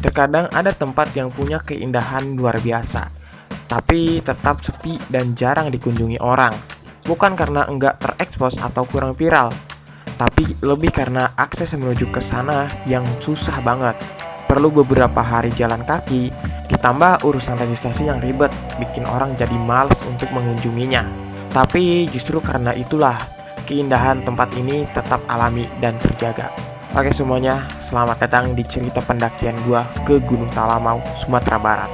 Terkadang ada tempat yang punya keindahan luar biasa, tapi tetap sepi dan jarang dikunjungi orang. Bukan karena enggak terekspos atau kurang viral, tapi lebih karena akses menuju ke sana yang susah banget. Perlu beberapa hari jalan kaki, ditambah urusan registrasi yang ribet, bikin orang jadi males untuk mengunjunginya. Tapi justru karena itulah, keindahan tempat ini tetap alami dan terjaga. Oke semuanya, selamat datang di cerita pendakian gua ke Gunung Talamau, Sumatera Barat.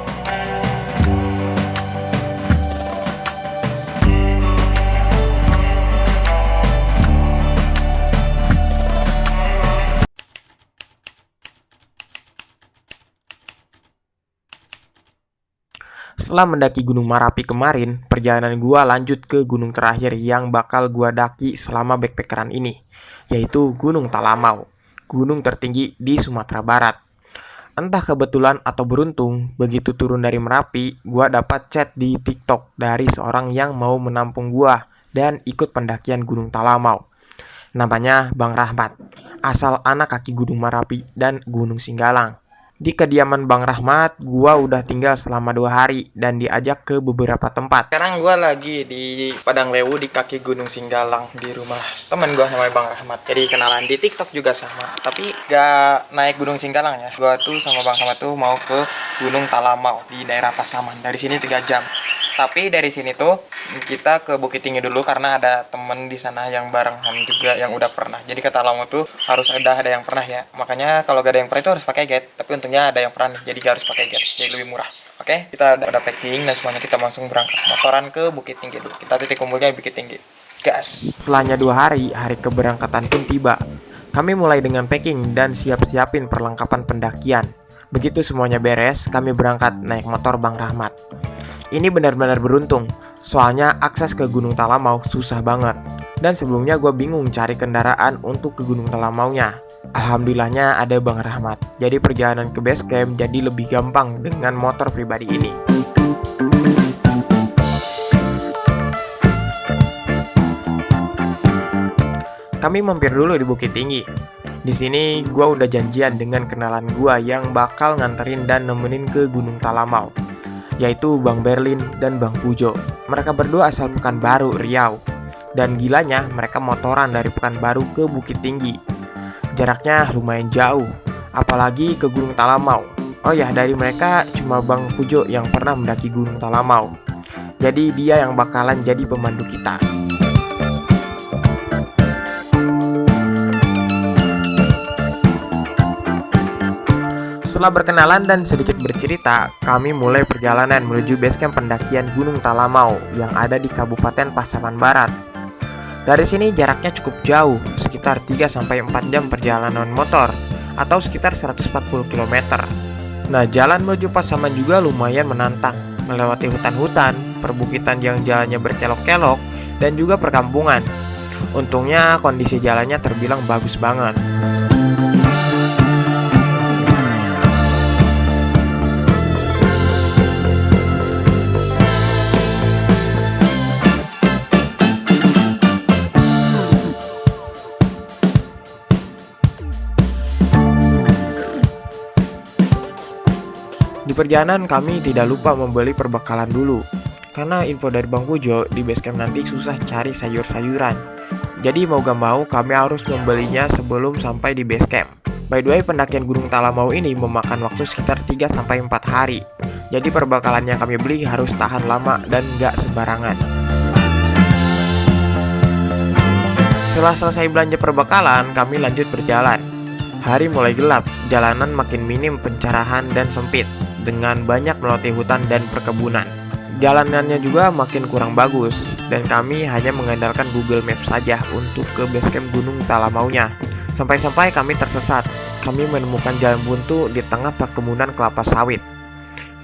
Setelah mendaki Gunung Marapi kemarin, perjalanan gua lanjut ke gunung terakhir yang bakal gua daki selama backpackeran ini, yaitu Gunung Talamau, gunung tertinggi di Sumatera Barat. Entah kebetulan atau beruntung, begitu turun dari Merapi, gua dapat chat di TikTok dari seorang yang mau menampung gua dan ikut pendakian Gunung Talamau. Namanya Bang Rahmat, asal anak kaki Gunung Marapi dan Gunung Singgalang. Di kediaman Bang Rahmat, gua udah tinggal selama 2 hari dan diajak ke beberapa tempat. Sekarang gua lagi di Padang Lewu di kaki Gunung Singgalang di rumah temen gua namanya Bang Rahmat. Jadi kenalan di TikTok juga sama, tapi gak naik Gunung Singgalang ya. Gua tuh sama Bang Rahmat tuh mau ke Gunung Talamau di daerah Pasaman. Dari sini 3 jam. Tapi dari sini tuh kita ke Bukit Tinggi dulu karena ada temen di sana yang barengan juga yang udah pernah. Jadi ke Talamau tuh harus ada yang pernah ya. Makanya kalau gak ada yang pernah itu harus pakai guide. Tapi untungnya ada yang pernah nih, jadi gak harus pakai guide. Jadi lebih murah. Oke, kita udah packing dan semuanya kita langsung berangkat motoran ke Bukit Tinggi dulu. Kita titik kumpulnya di Bukit Tinggi. Gas. Setelahnya 2 hari, hari keberangkatan pun tiba. Kami mulai dengan packing dan siap-siapin perlengkapan pendakian. Begitu semuanya beres, kami berangkat naik motor Bang Rahmat. Ini benar-benar beruntung, soalnya akses ke Gunung Talamau susah banget. Dan sebelumnya gue bingung cari kendaraan untuk ke Gunung Talamaunya. Alhamdulillahnya ada Bang Rahmat, jadi perjalanan ke base camp jadi lebih gampang dengan motor pribadi ini. Kami mampir dulu di Bukit Tinggi. Di sini gue udah janjian dengan kenalan gue yang bakal nganterin dan nemenin ke Gunung Talamau, yaitu Bang Berlin dan Bang Pujo. Mereka berdua asal Pekanbaru, Riau. Dan gilanya mereka motoran dari Pekanbaru ke Bukit Tinggi. Jaraknya lumayan jauh, apalagi ke Gunung Talamau. Oh ya, dari mereka cuma Bang Pujo yang pernah mendaki Gunung Talamau. Jadi dia yang bakalan jadi pemandu kita. Setelah berkenalan dan sedikit bercerita, kami mulai perjalanan menuju basecamp pendakian Gunung Talamau yang ada di Kabupaten Pasaman Barat. Dari sini jaraknya cukup jauh, sekitar 3-4 jam perjalanan motor, atau sekitar 140 km. Nah, jalan menuju Pasaman juga lumayan menantang, melewati hutan-hutan, perbukitan yang jalannya berkelok-kelok, dan juga perkampungan. Untungnya kondisi jalannya terbilang bagus banget. Di perjalanan kami tidak lupa membeli perbekalan dulu, karena info dari Bang Pujo di basecamp nanti susah cari sayur-sayuran. Jadi mau gak mau kami harus membelinya sebelum sampai di basecamp. By the way, pendakian Gunung Talamau ini memakan waktu sekitar 3-4 hari. Jadi perbekalan yang kami beli harus tahan lama dan gak sembarangan. Setelah selesai belanja perbekalan, kami lanjut berjalan. Hari mulai gelap, jalanan makin minim pencerahan dan sempit, dengan banyak melewati hutan dan perkebunan. Jalanannya juga makin kurang bagus, dan kami hanya mengandalkan Google Maps saja untuk ke basecamp Gunung Talamaunya. Sampai-sampai kami tersesat. Kami menemukan jalan buntu di tengah perkebunan kelapa sawit.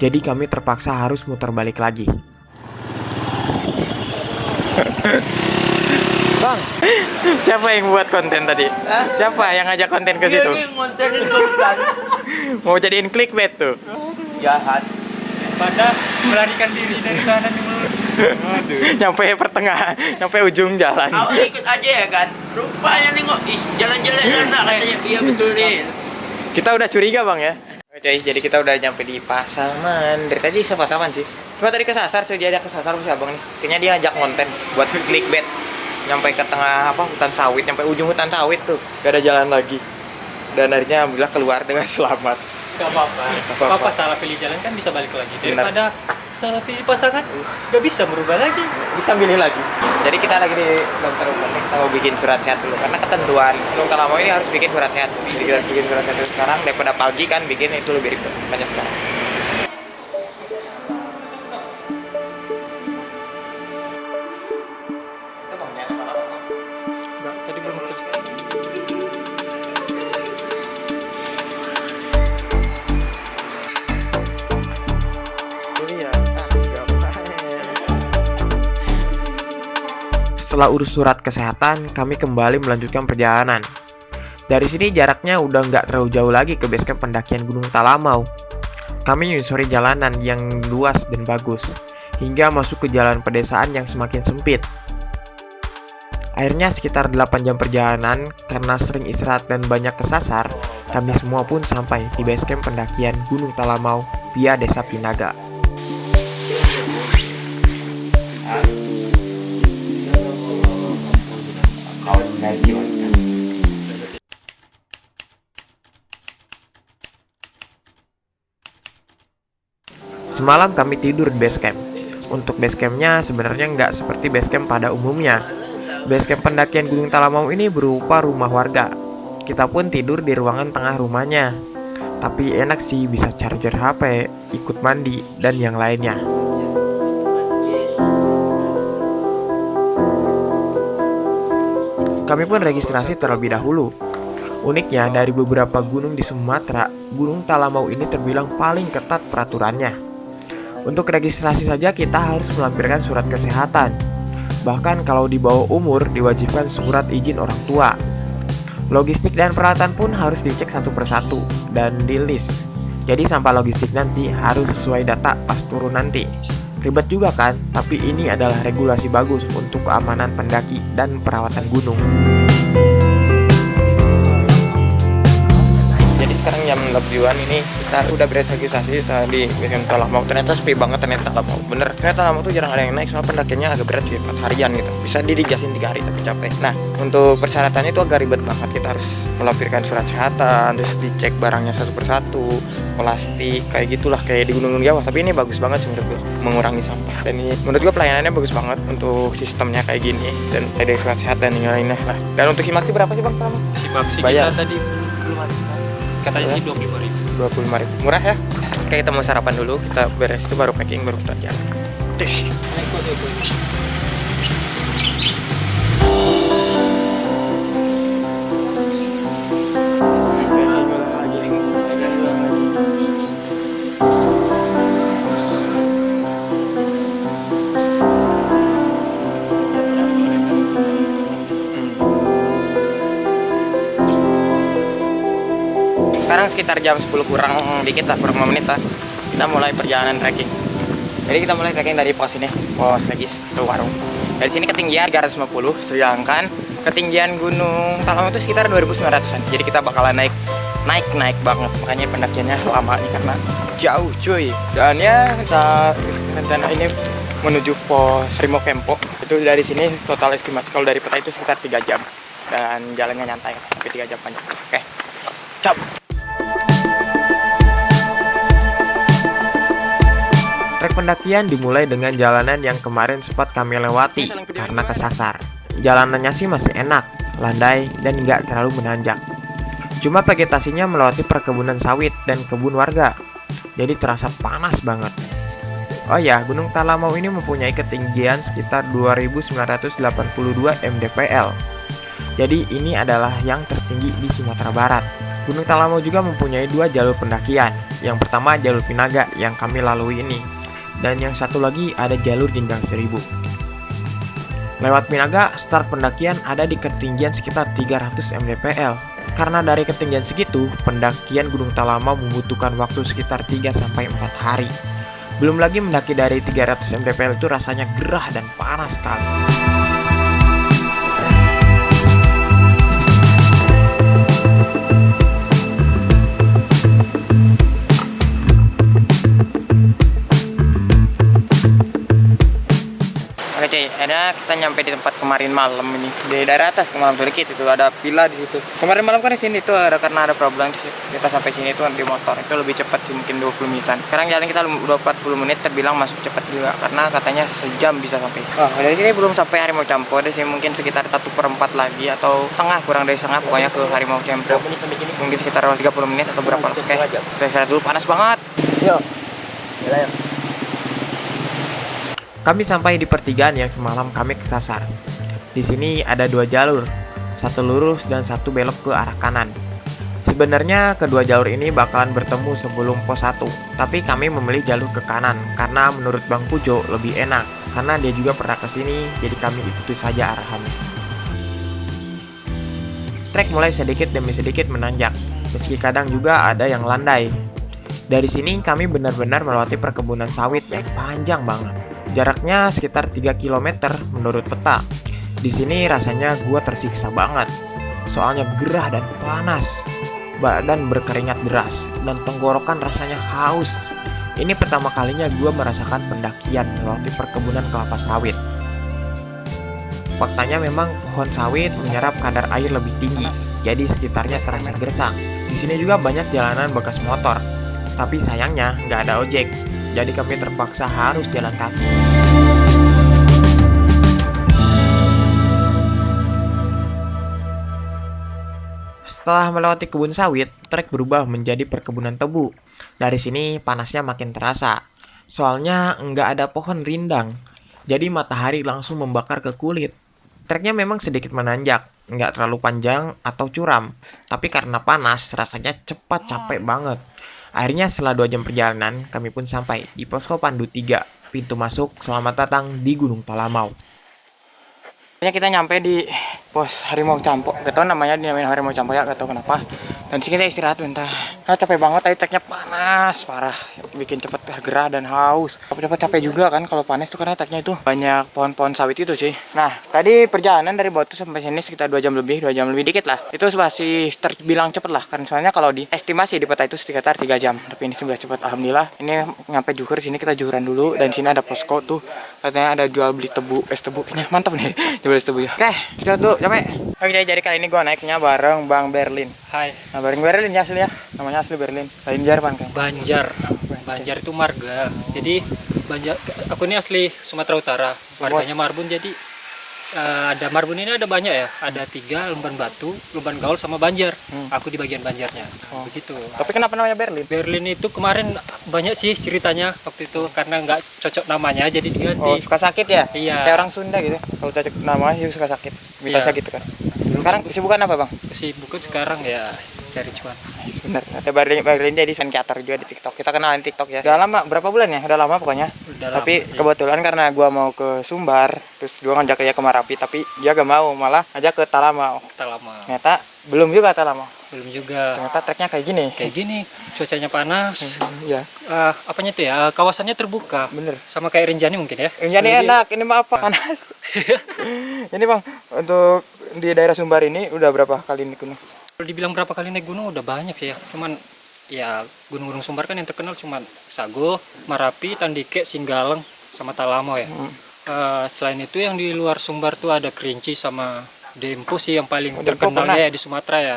Jadi kami terpaksa harus muter balik lagi. Bang, siapa yang buat konten tadi? Hah? Siapa yang ngajak konten ke situ? Dia ngontenin konten. Mau jadiin clickbait tuh. Jahat. Pada melarikan diri dari sana nih mulus. Aduh. Nyampe pertengahan, nyampe ujung jalan. Awal ikut aja ya kan. Rupanya nengok jalan-jalan sana katanya. Iya betul nih. Kita udah curiga bang ya. Oke coy, jadi kita udah nyampe di Pasaman. Dari tadi saya Pasaman sih. Cuma tadi kesasar coy, dia ada kesasar si abang nih. Kayaknya dia ajak konten buat clickbait. Nyampe ke tengah hutan sawit, nyampe ujung hutan sawit tuh. Gak ada jalan lagi. Dan akhirnya alhamdulillah keluar dengan selamat. Gak apa-apa, salah pilih jalan kan bisa balik lagi. Daripada salah pilih pasangan, gak bisa merubah lagi. Bisa milih lagi. Jadi kita lagi di dokter umum nih, kita mau bikin surat sehat dulu karena ketentuan Gunung Talamau ini harus bikin surat sehat. Jadi kita bikin surat sehat dulu sekarang daripada pagi kan bikin itu lebih ribet. Makanya sekarang. Enggak, tadi belum Setelah urus surat kesehatan, kami kembali melanjutkan perjalanan. Dari sini jaraknya udah nggak terlalu jauh lagi ke basecamp pendakian Gunung Talamau. Kami menyusuri jalanan yang luas dan bagus, hingga masuk ke jalan pedesaan yang semakin sempit. Akhirnya sekitar 8 jam perjalanan, karena sering istirahat dan banyak kesasar, kami semua pun sampai di basecamp pendakian Gunung Talamau via Desa Pinaga. Semalam kami tidur di basecamp. Untuk basecampnya sebenarnya nggak seperti basecamp pada umumnya. Basecamp pendakian Gunung Talamau ini berupa rumah warga. Kita pun tidur di ruangan tengah rumahnya. Tapi enak sih, bisa charger HP, ikut mandi, dan yang lainnya. Kami pun registrasi terlebih dahulu. Uniknya, dari beberapa gunung di Sumatera, Gunung Talamau ini terbilang paling ketat peraturannya. Untuk registrasi saja kita harus melampirkan surat kesehatan. Bahkan kalau di bawah umur diwajibkan surat izin orang tua. Logistik dan peralatan pun harus dicek satu persatu dan di list. Jadi sampah logistik nanti harus sesuai data pas turun nanti. Ribet juga kan, tapi ini adalah regulasi bagus untuk keamanan pendaki dan perawatan gunung. Jadi sekarang jam lebih-an ini kita udah beregistrasi di Gunung Talamau. Ternyata sepi banget ternyata Talamau. Bener, ternyata Talamau tuh jarang ada yang naik soalnya pendakiannya agak berat sih, 4 harian gitu. Bisa dijasin 3 hari tapi capek. Nah, untuk persyaratannya itu agak ribet banget. Kita harus melampirkan surat kesehatan, terus dicek barangnya satu persatu, plastik, kayak gitulah kayak di gunung-gunung Jawa. Tapi ini bagus banget sih menurut gue, mengurangi sampah. Dan ini menurut gue pelayanannya bagus banget untuk sistemnya kayak gini dan ada surat kesehatan dan lainnya. Nah, dan untuk simaksi berapa sih Bang? Simaksi Bayar. kita tadi belum ada. Katanya sih 25.000. 25.000. Murah ya? Oke, kita mau sarapan dulu, kita beres itu baru packing, baru kita jalan. Tish. Sekarang sekitar jam 10 kurang dikit lah, kurang 5 menit lah. Kita mulai perjalanan trekking. Jadi kita mulai trekking dari pos ini, pos Regis ke warung. Dari sini ketinggian 350, sedangkan ketinggian Gunung Talamau itu sekitar 2.900-an. Jadi kita bakalan naik banget. Makanya pendakiannya lama nih karena jauh cuy. Dan ya kita rencana ini menuju pos Rimo Kempo. Itu dari sini total estimasi kalau dari peta itu sekitar 3 jam. Dan jalannya nyantai, sampai 3 jam panjang. Oke, cap. Trek pendakian dimulai dengan jalanan yang kemarin sempat kami lewati karena kesasar. Jalanannya sih masih enak, landai, dan nggak terlalu menanjak. Cuma vegetasinya melewati perkebunan sawit dan kebun warga, jadi terasa panas banget. Oh ya, Gunung Talamau ini mempunyai ketinggian sekitar 2.982 mdpl. Jadi ini adalah yang tertinggi di Sumatera Barat. Gunung Talamau juga mempunyai 2 jalur pendakian. Yang pertama jalur Pinaga yang kami lalui ini. Dan yang satu lagi ada jalur Jenjang 1000. Lewat Pinaga, start pendakian ada di ketinggian sekitar 300 mdpl. Karena dari ketinggian segitu, pendakian Gunung Talamau membutuhkan waktu sekitar 3-4 hari. Belum lagi mendaki dari 300 mdpl itu rasanya gerah dan panas sekali. akhirnya kita nyampe di tempat kemarin malam ini. Di daerah atas ke Malam Sedikit itu ada villa di situ. Kemarin malam kan di sini tuh karena ada problem kita sampai sini tuh di motor. Itu lebih cepat sih, mungkin 20 menitan. Sekarang jalan kita udah 40 menit, terbilang masuk cepat juga karena katanya sejam bisa sampai. Dari sini belum sampai Harimau Campo, ada sih mungkin sekitar 1/4 lagi atau setengah, kurang dari setengah pokoknya ke Harimau Campo. Mungkin sekitar 30 menit atau berapa. Oke, kita istirahat dulu, panas banget. Yuk. Yuk. Kami sampai di pertigaan yang semalam kami kesasar. Di sini ada 2 jalur, satu lurus dan satu belok ke arah kanan. Sebenarnya kedua jalur ini bakalan bertemu sebelum pos 1, tapi kami memilih jalur ke kanan karena menurut Bang Pujo lebih enak. Karena dia juga pernah kesini, jadi kami ikuti saja arahannya. Trek mulai sedikit demi sedikit menanjak, meski kadang juga ada yang landai. Dari sini kami benar-benar melewati perkebunan sawit yang panjang banget. Jaraknya sekitar 3 km menurut peta. Di sini rasanya gua tersiksa banget. Soalnya gerah dan panas. Badan berkeringat deras dan tenggorokan rasanya haus. Ini pertama kalinya gua merasakan pendakian melewati perkebunan kelapa sawit. Faktanya memang pohon sawit menyerap kadar air lebih tinggi, jadi sekitarnya terasa gersang. Di sini juga banyak jalanan bekas motor. Tapi sayangnya nggak ada ojek, jadi kami terpaksa harus jalan kaki. Setelah melewati kebun sawit, trek berubah menjadi perkebunan tebu. Dari sini panasnya makin terasa, soalnya nggak ada pohon rindang, jadi matahari langsung membakar ke kulit. Treknya memang sedikit menanjak, nggak terlalu panjang atau curam, tapi karena panas rasanya cepat capek banget. Akhirnya setelah 2 jam perjalanan, kami pun sampai di Posko Pandu 3, pintu masuk Selamat Datang di Gunung Talamau. Kita nyampe di pos Harimau Campo, gak tau namanya dinamain Harimau Campo ya, gak tau kenapa. Dan sini kita istirahat bentar. Karena capek banget, tadi treknya panas parah, bikin cepet gerah dan haus. Capek juga kan kalau panas tuh, karena treknya itu banyak pohon-pohon sawit itu sih. Nah, tadi perjalanan dari Batu sampai sini sekitar 2 jam lebih dikit lah. Itu masih terbilang cepet lah, kan soalnya kalau di estimasi di peta itu sekitar 3 jam. Tapi ini sudah cepet, alhamdulillah. Ini nyampe Juhur, sini kita juhuran dulu, dan sini ada posko tuh. Katanya ada jual beli tebu, es tebu, kayaknya mantap nih. Jual es tebu ya. Oke, kita dulu capek. Oke, jadi kali ini gue naiknya bareng Bang Berlin. Hai. Nah, bareng Berlin ya asli ya. Namanya asli Berlin. Banjar kan? Banjar itu marga. Jadi Banjar, aku ini asli Sumatera Utara. Marganya Marbun, jadi ada Marbun ini ada banyak ya. Ada 3, Lemban Batu, Lemban Gaul sama Banjar. Aku di bagian Banjarnya. Begitu. Tapi kenapa namanya Berlin? Berlin itu kemarin banyak sih ceritanya waktu itu, karena nggak cocok namanya jadi diganti. Oh, suka sakit ya? Iya. Kayak orang Sunda gitu. Kalau cocok namanya suka sakit. Mitosnya gitu kan. Sekarang kesibukan apa, Bang? Kesibukan sekarang ya cari cuan. Bener. Ada Berlin jadi kreator juga di TikTok. Kita kenalan TikTok ya. Udah lama, berapa bulan ya? Udah lama pokoknya. Tapi kebetulan karena gua mau ke Sumbar, terus gua ngajak dia ke Marapi, tapi dia gak mau, malah ngajak ke Talamau. Ternyata belum juga Talamau. Belum juga. Ternyata treknya kayak gini. Cuacanya panas. Iya. Apanya itu ya? Kawasannya terbuka. Bener. Sama kayak Rinjani mungkin ya. Rinjani enak, ini mah apa? Panas. Ini Bang, untuk di daerah Sumbar ini udah berapa kali naik gunung? Kalau dibilang berapa kali naik gunung udah banyak sih ya. Cuman ya gunung-gunung Sumbar kan yang terkenal cuman Sago, Marapi, Tandike, Singgalang, sama Talamau ya. Selain itu yang di luar Sumbar tuh ada Kerinci sama Dempo sih yang paling terkenal ya di Sumatera ya.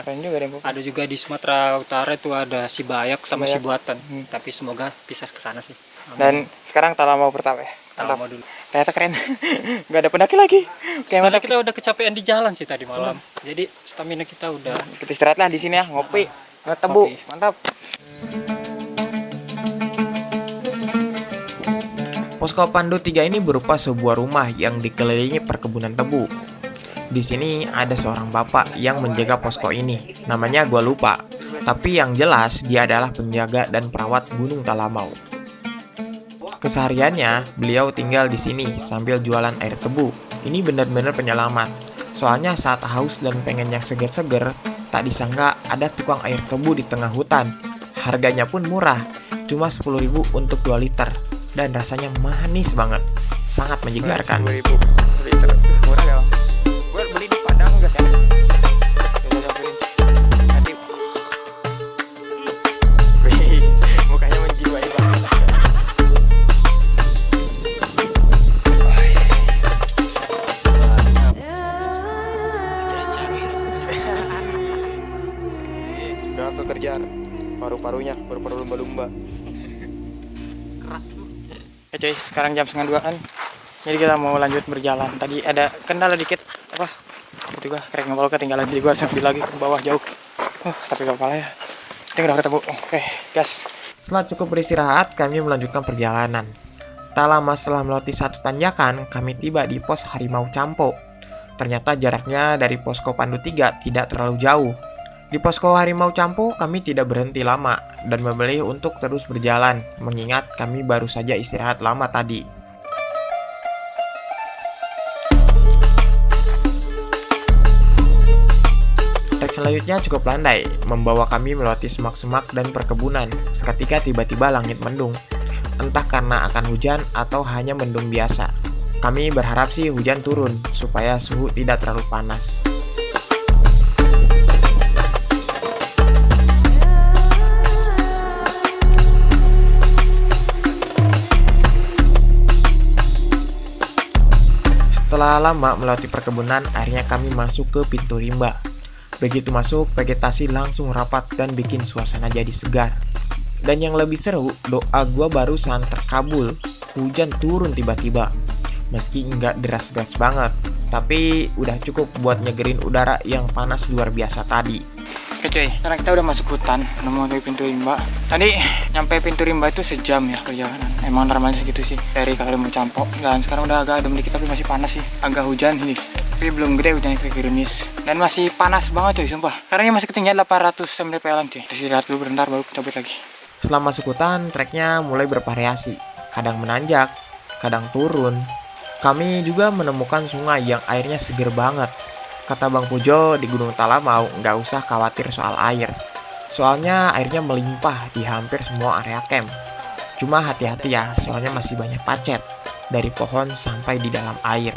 Ada juga di Sumatera Utara itu ada Sibayak sama Sibuatan. Tapi semoga bisa ke sana sih. Amin. Dan sekarang Talamau pertama ya. Talamau dulu. Ternyata keren. Gak ada pendaki lagi. Kayak kita udah kecapean di jalan sih tadi malam. Jadi stamina kita udah. Kita istirahat lah di sini ya, ngopi, tebu, mantap. Posko Pandu 3 ini berupa sebuah rumah yang dikelilingi perkebunan tebu. Di sini ada seorang bapak yang menjaga posko ini. Namanya gua lupa. Tapi yang jelas dia adalah penjaga dan perawat Gunung Talamau. Kesehariannya beliau tinggal di sini sambil jualan air tebu. Ini benar-benar penyelamat. Soalnya saat haus dan pengen yang seger-seger, tak disangka ada tukang air tebu di tengah hutan. Harganya pun murah, cuma 10.000 untuk 2 liter. Dan rasanya manis banget, sangat menyegarkan. 10.000 liter, murah ya. Gue beli di Padang guys ya. Mukanya menjiwai banget. lumba-lumba. Keras tuh. Oke cuy, sekarang jam 1:30 kan. Jadi kita mau lanjut berjalan. Tadi ada kendala dikit, itu gua kerek ngepol ketinggalan, jadi gua harus ambil lagi ke bawah jauh. Tapi gak apa-apa ya. Kita udah ketemu. Oke, gas. Setelah cukup beristirahat, kami melanjutkan perjalanan. Tak lama setelah melewati satu tanjakan, kami tiba di pos Harimau Campo. Ternyata jaraknya dari posko Pandu 3 tidak terlalu jauh. Di posko Harimau Campo, kami tidak berhenti lama dan memilih untuk terus berjalan, mengingat kami baru saja istirahat lama tadi. Trek selanjutnya cukup landai, membawa kami melewati semak-semak dan perkebunan. Seketika tiba-tiba langit mendung. Entah karena akan hujan atau hanya mendung biasa. Kami berharap sih hujan turun, supaya suhu tidak terlalu panas. Setelah lama melewati perkebunan, akhirnya kami masuk ke pintu rimba. Begitu masuk, vegetasi langsung rapat dan bikin suasana jadi segar. Dan yang lebih seru, doa gua barusan terkabul. Hujan turun tiba-tiba. Meski nggak deras-deras banget, tapi udah cukup buat nyegerin udara yang panas luar biasa tadi. Oke cuy, sekarang kita udah masuk hutan, udah mau dari pintu rimba. Tadi nyampe pintu rimba itu sejam ya perjalanan. Emang normalnya segitu sih dari Harimau Campo. Dan sekarang udah agak adem dikit tapi masih panas sih. Agak hujan ini. Tapi belum gede hujannya kayak gerimis. Dan masih panas banget cuy, sumpah. Karena masih ketinggian 800 mdpl cuy. Terus lihat dulu bentar baru kita balik lagi. Setelah masuk hutan, treknya mulai bervariasi. Kadang menanjak, kadang turun. Kami juga menemukan sungai yang airnya seger banget. Kata Bang Pujo, di Gunung Talamau nggak usah khawatir soal air. Soalnya airnya melimpah di hampir semua area camp. Cuma hati-hati ya, soalnya masih banyak pacet. Dari pohon sampai di dalam air.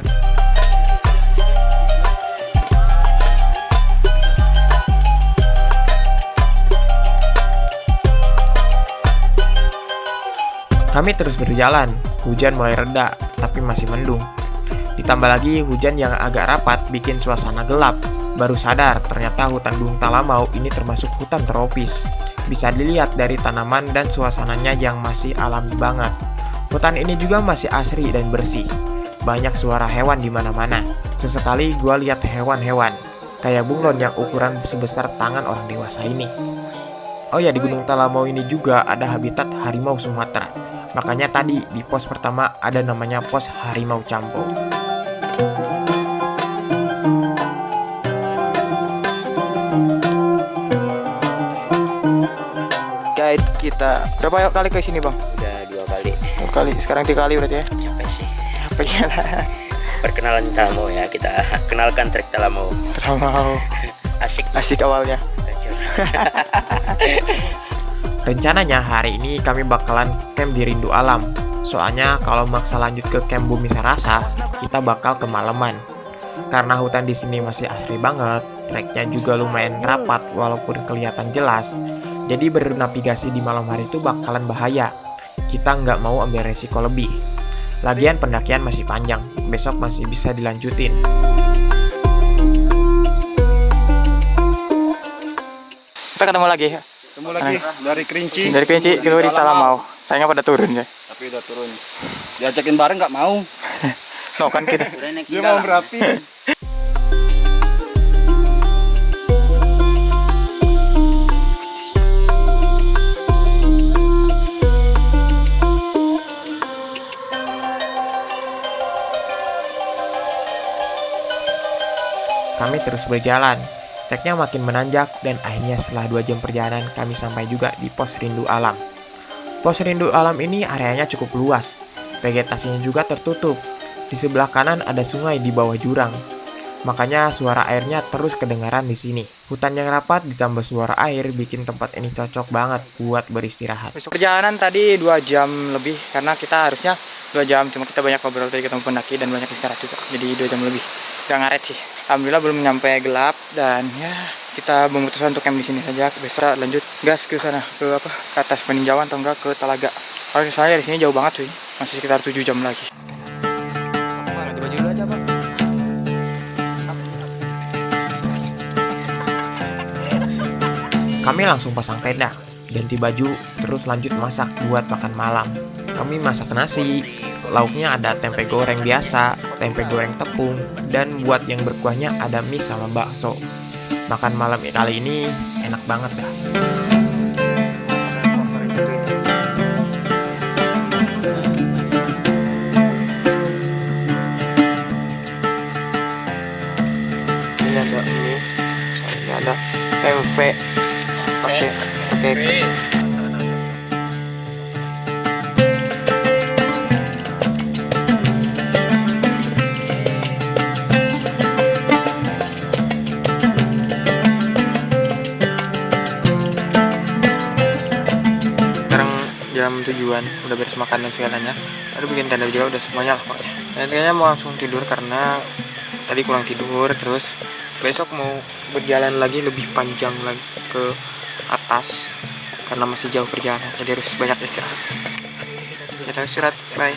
Kami terus berjalan, hujan mulai reda, tapi masih mendung. Ditambah lagi hujan yang agak rapat bikin suasana gelap. Baru sadar ternyata hutan Gunung Talamau ini termasuk hutan tropis. Bisa dilihat dari tanaman dan suasananya yang masih alami banget. Hutan ini juga masih asri dan bersih. Banyak suara hewan di mana-mana. Sesekali gua lihat hewan-hewan, kayak bunglon yang ukuran sebesar tangan orang dewasa ini. Oh ya, di Gunung Talamau ini juga ada habitat harimau Sumatera. Makanya tadi di pos pertama ada namanya pos Harimau Campo. Guide kita berapa kali ke sini bang? Udah 2 kali. 2 kali. Sekarang 3 kali berarti ya? Capek sih. Apa ya? Perkenalan Talamau ya, kita kenalkan trek Talamau. Talamau. Asik awalnya. Hancur. Rencananya hari ini kami bakalan camp di Rindu Alam. Soalnya kalau maksa lanjut ke camp Bumi Sarasa, kita bakal kemalaman. Karena hutan di sini masih asri banget, treknya juga lumayan rapat walaupun kelihatan jelas. Jadi bernavigasi di malam hari itu bakalan bahaya. Kita nggak mau ambil resiko lebih. Lagian pendakian masih panjang, besok masih bisa dilanjutin. Kita ketemu lagi ya. Ketemu lagi dari Kerinci. Dari Kerinci kedua di Talamau. Sayangnya pada turun ya. Tapi udah turun. Diajakin bareng nggak mau. No kan kita. Dia mau berapi. Kami terus berjalan. Treknya makin menanjak dan akhirnya setelah 2 jam perjalanan kami sampai juga di pos Rindu Alam. Pos Rindu Alam ini areanya cukup luas, vegetasinya juga tertutup. Di sebelah kanan ada sungai di bawah jurang, makanya suara airnya terus kedengaran di sini. Hutan yang rapat ditambah suara air bikin tempat ini cocok banget buat beristirahat. Perjalanan tadi 2 jam lebih karena kita harusnya 2 jam, cuma kita banyak ngobrol tadi ketemu pendaki dan banyak istirahat juga, jadi 2 jam lebih. Gak ngaret sih. Alhamdulillah belum nyampe gelap dan ya kita memutuskan untuk camp di sini saja. Besok lanjut gas ke sana ke atas peninjauan atau enggak ke Talaga. Kalau saya di sini jauh banget cuy, masih sekitar 7 jam lagi. Ganti baju dulu aja bang. Kami langsung pasang tenda. ganti baju, terus lanjut masak buat makan malam. Kami masak nasi, lauknya ada tempe goreng biasa, tempe goreng tepung, dan buat yang berkuahnya ada mie sama bakso. Makan malam kali ini enak banget dah. Ini ada tempe pakai jam tujuan, udah beres makan dan segalanya. Lalu bikin tenda juga udah semuanya lah pokoknya. Dan kayaknya mau langsung tidur karena tadi kurang tidur. Terus besok mau berjalan lagi lebih panjang lagi ke atas karena masih jauh perjalanan, jadi harus banyak istirahat. Kita istirahat, bye.